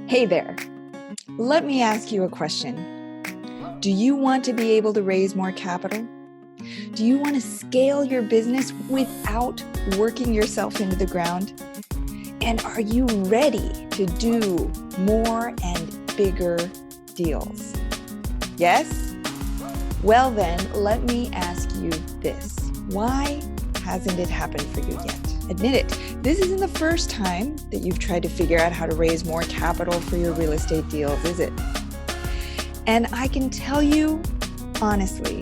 Hey there. Let me ask you a question. Do you want to be able to raise more capital? Do you want to scale your business without working yourself into the ground? And are you ready to do more and bigger deals? Yes? Well then, let me ask you this. Why hasn't it happened for you yet? Admit it, this isn't the first time that you've tried to figure out how to raise more capital for your real estate deals, is it? And I can tell you honestly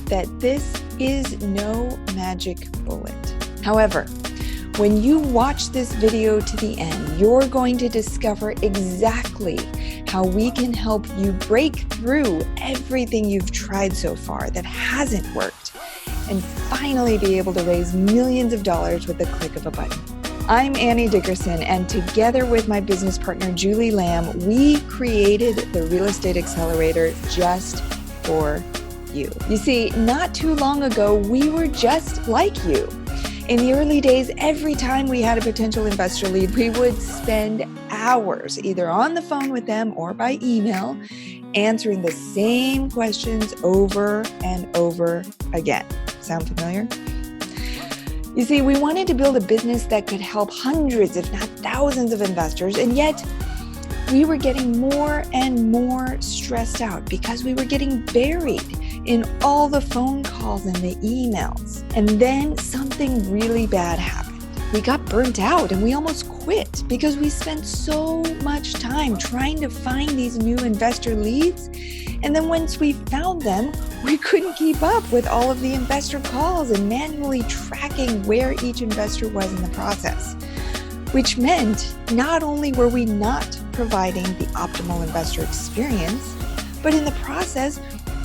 that this is no magic bullet. However, when you watch this video to the end, you're going to discover exactly how we can help you break through everything you've tried so far that hasn't worked and finally be able to raise millions of dollars with the click of a button. I'm Annie Dickerson, and together with my business partner, Julie Lamb, we created the Real Estate Accelerator just for you. You see, not too long ago, we were just like you. In the early days, every time we had a potential investor lead, we would spend hours either on the phone with them or by email, answering the same questions over and over again. Sound familiar? You see, we wanted to build a business that could help hundreds, if not thousands of investors, and yet we were getting more and more stressed out because we were getting buried in all the phone calls and the emails. And then something really bad happened. We got burnt out and we almost quit because we spent so much time trying to find these new investor leads. And then once we found them, we couldn't keep up with all of the investor calls and manually tracking where each investor was in the process, which meant not only were we not providing the optimal investor experience, but in the process,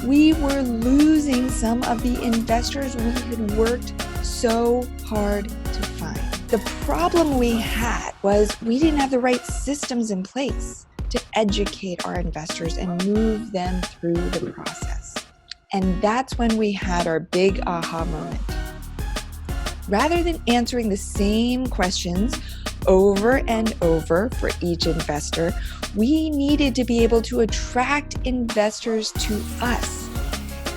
we were losing some of the investors we had worked so hard to find. The problem we had was we didn't have the right systems in place to educate our investors and move them through the process. And that's when we had our big aha moment. Rather than answering the same questions over and over for each investor, we needed to be able to attract investors to us,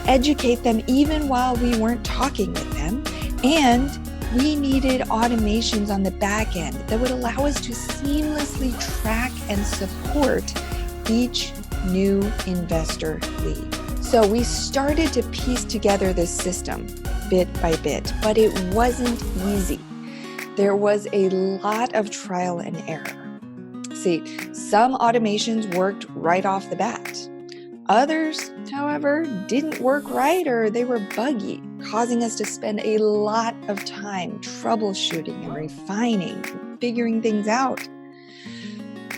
educate them even while we weren't talking with them, and we needed automations on the back end that would allow us to seamlessly track and support each new investor lead. So we started to piece together this system bit by bit, but it wasn't easy. There was a lot of trial and error. See, some automations worked right off the bat. Others, however, didn't work right or they were buggy, causing us to spend a lot of time troubleshooting and refining, figuring things out.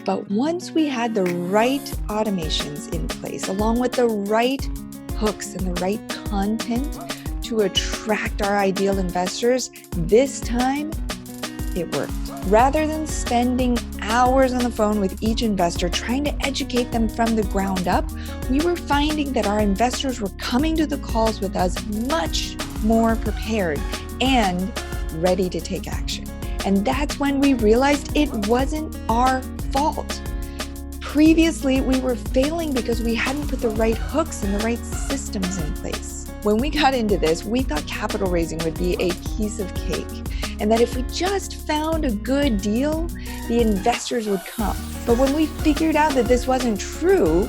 But once we had the right automations in place, along with the right hooks and the right content to attract our ideal investors, this time it worked. Rather than spending hours on the phone with each investor trying to educate them from the ground up, we were finding that our investors were coming to the calls with us much more prepared and ready to take action. And that's when we realized it wasn't our fault. Previously, we were failing because we hadn't put the right hooks and the right systems in place. When we got into this, we thought capital raising would be a piece of cake, and that if we just found a good deal, the investors would come. But when we figured out that this wasn't true,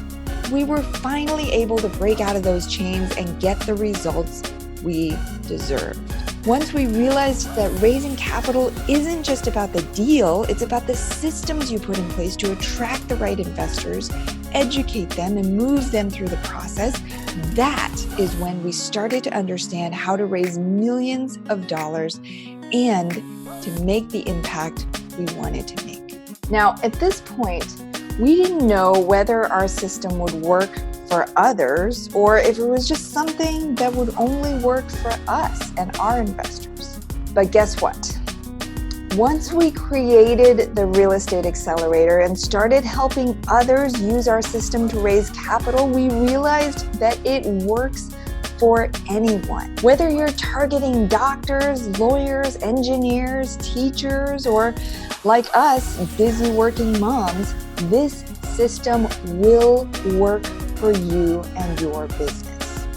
we were finally able to break out of those chains and get the results we deserved. Once we realized that raising capital isn't just about the deal, it's about the systems you put in place to attract the right investors, educate them, and move them through the process, that is when we started to understand how to raise millions of dollars and to make the impact we wanted to make. Now, at this point, we didn't know whether our system would work for others or if it was just something that would only work for us and our investors. But guess what? Once we created the Real Estate Accelerator and started helping others use our system to raise capital, we realized that it works for anyone. Whether you're targeting doctors, lawyers, engineers, teachers, or like us, busy working moms, this system will work for you and your business.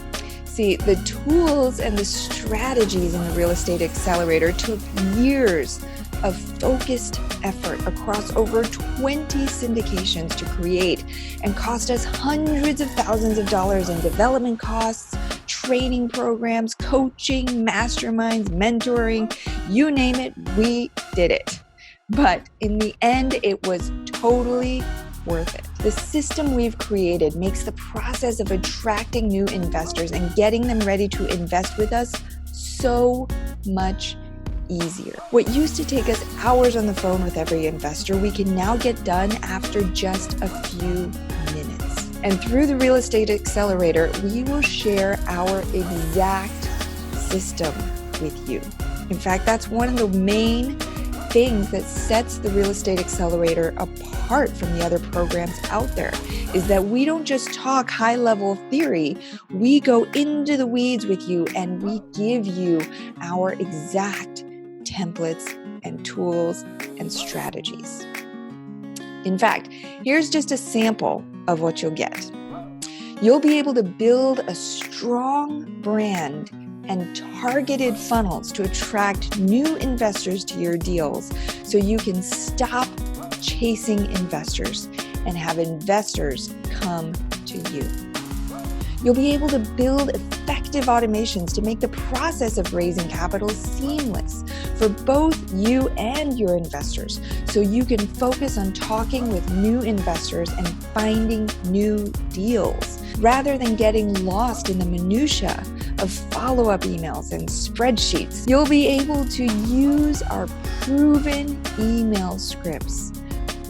See, the tools and the strategies in the Real Estate Accelerator took years of focused effort across over 20 syndications to create and cost us hundreds of thousands of dollars in development costs, training programs, coaching, masterminds, mentoring, you name it, we did it. But in the end, it was totally worth it. The system we've created makes the process of attracting new investors and getting them ready to invest with us so much easier. What used to take us hours on the phone with every investor, we can now get done after just a few minutes. And through the Real Estate Accelerator, we will share our exact system with you. In fact, that's one of the main things that sets the Real Estate Accelerator apart from the other programs out there, is that we don't just talk high-level theory, we go into the weeds with you and we give you our exact templates and tools and strategies. In fact, here's just a sample of what you'll get. You'll be able to build a strong brand and targeted funnels to attract new investors to your deals so you can stop chasing investors and have investors come to you. You'll be able to build effective automations to make the process of raising capital seamless for both you and your investors so you can focus on talking with new investors and finding new deals rather than getting lost in the minutia of follow-up emails and spreadsheets. You'll be able to use our proven email scripts,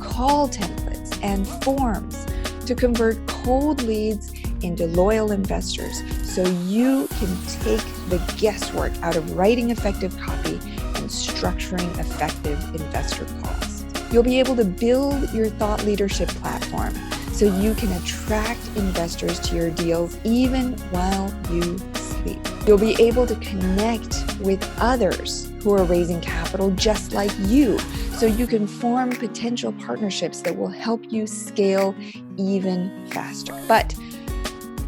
call templates, and forms to convert cold leads into loyal investors so you can take the guesswork out of writing effective copy and structuring effective investor calls. You'll be able to build your thought leadership platform so you can attract investors to your deals even while you sleep. You'll be able to connect with others who are raising capital just like you, so you can form potential partnerships that will help you scale even faster. But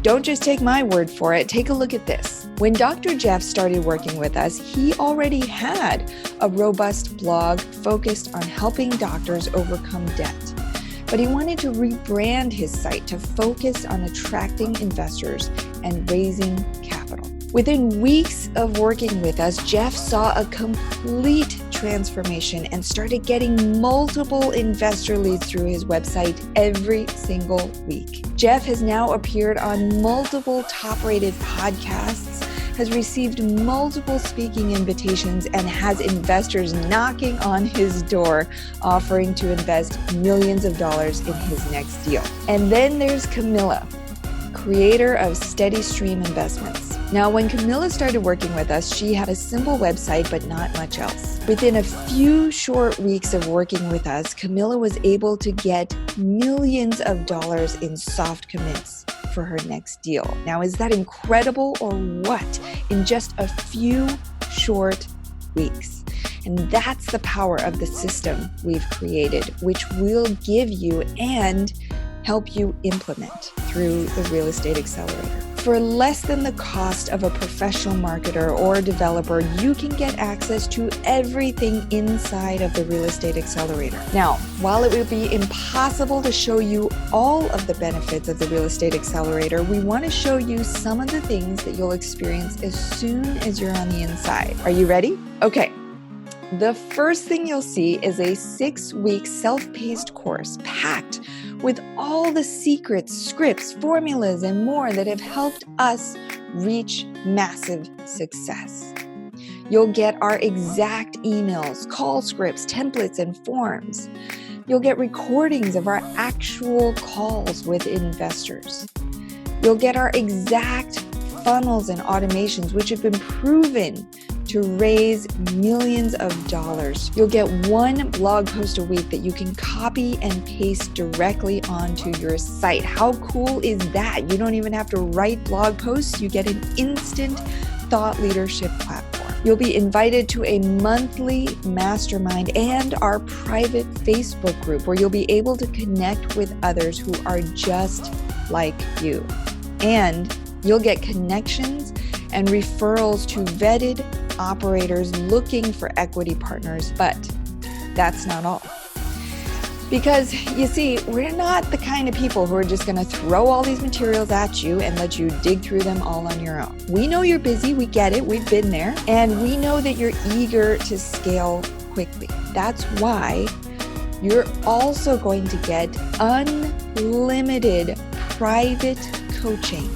don't just take my word for it. Take a look at this. When Dr. Jeff started working with us, he already had a robust blog focused on helping doctors overcome debt. But he wanted to rebrand his site to focus on attracting investors and raising capital. Within weeks of working with us, Jeff saw a complete transformation and started getting multiple investor leads through his website every single week. Jeff has now appeared on multiple top-rated podcasts, has received multiple speaking invitations, and has investors knocking on his door offering to invest millions of dollars in his next deal. And then there's Camilla, creator of Steady Stream Investments. Now, when Camilla started working with us, she had a simple website, but not much else. Within a few short weeks of working with us, Camilla was able to get millions of dollars in soft commits for her next deal. Now, is that incredible or what? In just a few short weeks. And that's the power of the system we've created, which we'll give you and help you implement through the Real Estate Accelerator. For less than the cost of a professional marketer or developer, you can get access to everything inside of the Real Estate Accelerator. Now, while it would be impossible to show you all of the benefits of the Real Estate Accelerator, we want to show you some of the things that you'll experience as soon as you're on the inside. Are you ready? Okay. The first thing you'll see is a 6-week self-paced course packed with all the secrets, scripts, formulas, and more that have helped us reach massive success. You'll get our exact emails, call scripts, templates, and forms. You'll get recordings of our actual calls with investors. You'll get our exact funnels and automations, which have been proven to raise millions of dollars. You'll get one blog post a week that you can copy and paste directly onto your site. How cool is that? You don't even have to write blog posts. You get an instant thought leadership platform. You'll be invited to a monthly mastermind and our private Facebook group where you'll be able to connect with others who are just like you. And you'll get connections and referrals to vetted operators looking for equity partners. But that's not all. Because you see, we're not the kind of people who are just going to throw all these materials at you and let you dig through them all on your own. We know you're busy, we get it, we've been there, and we know that you're eager to scale quickly. That's why you're also going to get unlimited private coaching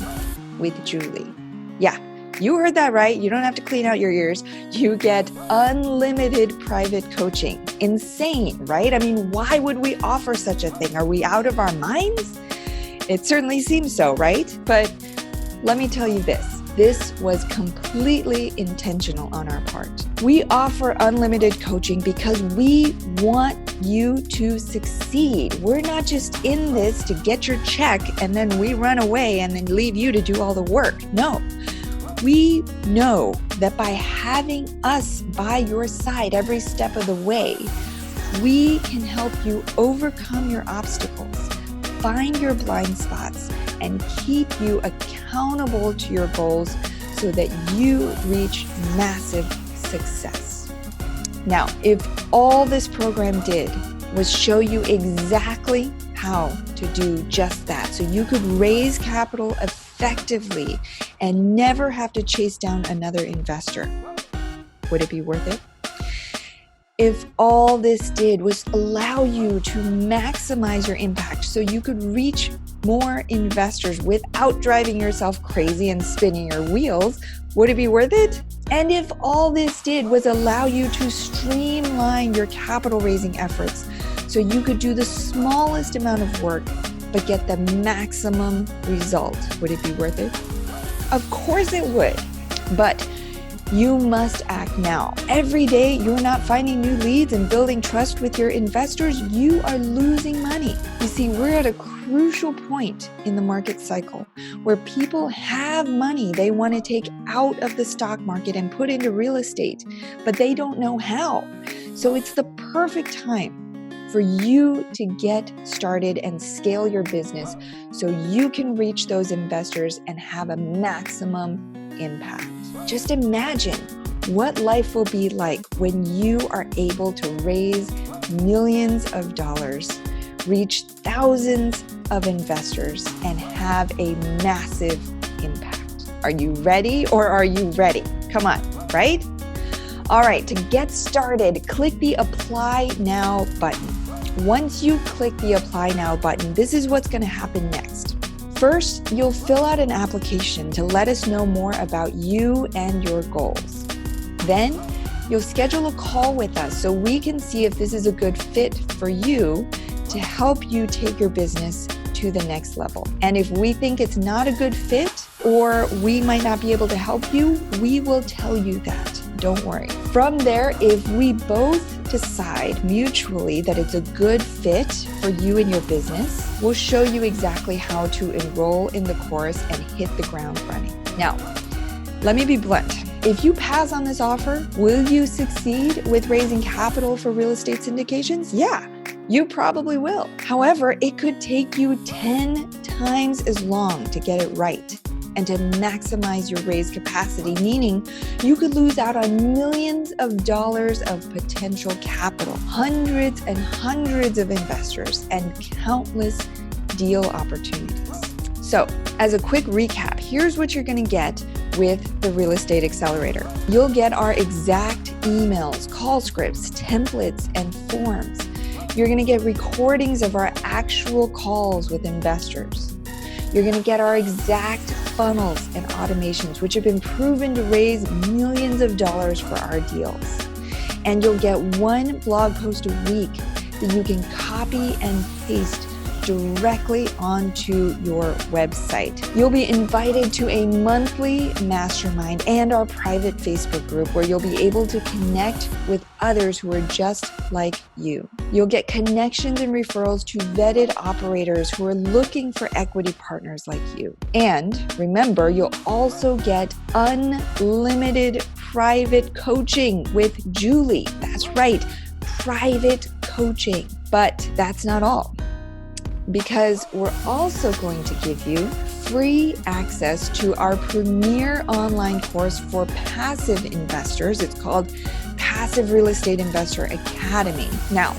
with Julie. Yeah, you heard that right. You don't have to clean out your ears. You get unlimited private coaching. Insane, right? I mean, why would we offer such a thing? Are we out of our minds? It certainly seems so, right? But let me tell you this. This was completely intentional on our part. We offer unlimited coaching because we want you to succeed. We're not just in this to get your check and then we run away and then leave you to do all the work. No. We know that by having us by your side every step of the way, we can help you overcome your obstacles, find your blind spots, and keep you accountable to your goals so that you reach massive success. Now, if all this program did was show you exactly how to do just that, so you could raise capital effectively and never have to chase down another investor, would it be worth it? If all this did was allow you to maximize your impact so you could reach more investors without driving yourself crazy and spinning your wheels, would it be worth it? And if all this did was allow you to streamline your capital raising efforts so you could do the smallest amount of work but get the maximum result, would it be worth it? Of course it would, but you must act now. Every day you're not finding new leads and building trust with your investors, you are losing money. You see, we're at a crucial point in the market cycle where people have money they want to take out of the stock market and put into real estate, but they don't know how. So it's the perfect time for you to get started and scale your business so you can reach those investors and have a maximum impact. Just imagine what life will be like when you are able to raise millions of dollars, reach thousands of investors, and have a massive impact. Are you ready or are you ready? Come on, right? All right, to get started, click the Apply Now button. Once you click the Apply Now button, this is what's going to happen next. First, you'll fill out an application to let us know more about you and your goals. Then, you'll schedule a call with us so we can see if this is a good fit for you to help you take your business to the next level. And if we think it's not a good fit or we might not be able to help you, we will tell you that. Don't worry. From there, if we both decide mutually that it's a good fit for you and your business, we'll show you exactly how to enroll in the course and hit the ground running. Now, let me be blunt. If you pass on this offer, will you succeed with raising capital for real estate syndications? Yeah, you probably will. However, it could take you 10 times as long to get it right and to maximize your raise capacity, meaning you could lose out on millions of dollars of potential capital, hundreds and hundreds of investors, and countless deal opportunities. So, as a quick recap, here's what you're going to get with the Real Estate Accelerator. You'll get our exact emails, call scripts, templates, and forms. You're going to get recordings of our actual calls with investors. You're going to get our exact funnels and automations, which have been proven to raise millions of dollars for our deals. And you'll get one blog post a week that you can copy and paste directly onto your website. You'll be invited to a monthly mastermind and our private Facebook group where you'll be able to connect with others who are just like you. You'll get connections and referrals to vetted operators who are looking for equity partners like you. And remember, you'll also get unlimited private coaching with Julie. That's right, private coaching. But that's not all, because we're also going to give you free access to our premier online course for passive investors. It's called Passive Real Estate Investor Academy. Now,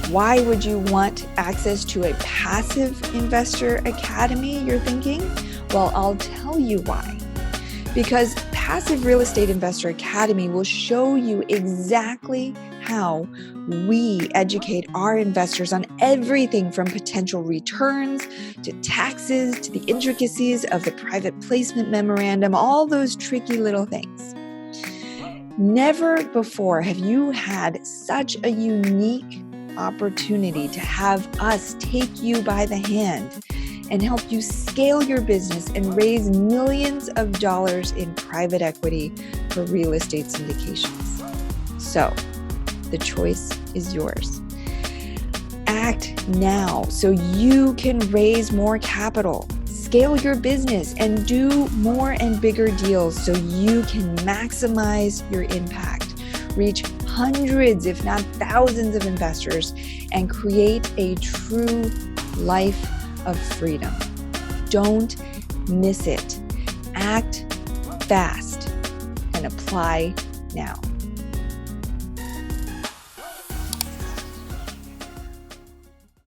why would you want access to a passive investor academy, you're thinking? Well, I'll tell you why. Because Passive Real Estate Investor Academy will show you exactly how we educate our investors on everything from potential returns to taxes to the intricacies of the private placement memorandum, all those tricky little things. Never before have you had such a unique opportunity to have us take you by the hand and help you scale your business and raise millions of dollars in private equity for real estate syndications. So, the choice is yours. Act now so you can raise more capital, scale your business, and do more and bigger deals so you can maximize your impact, reach hundreds, if not thousands of investors, and create a true life of freedom. Don't miss it. Act fast and apply now.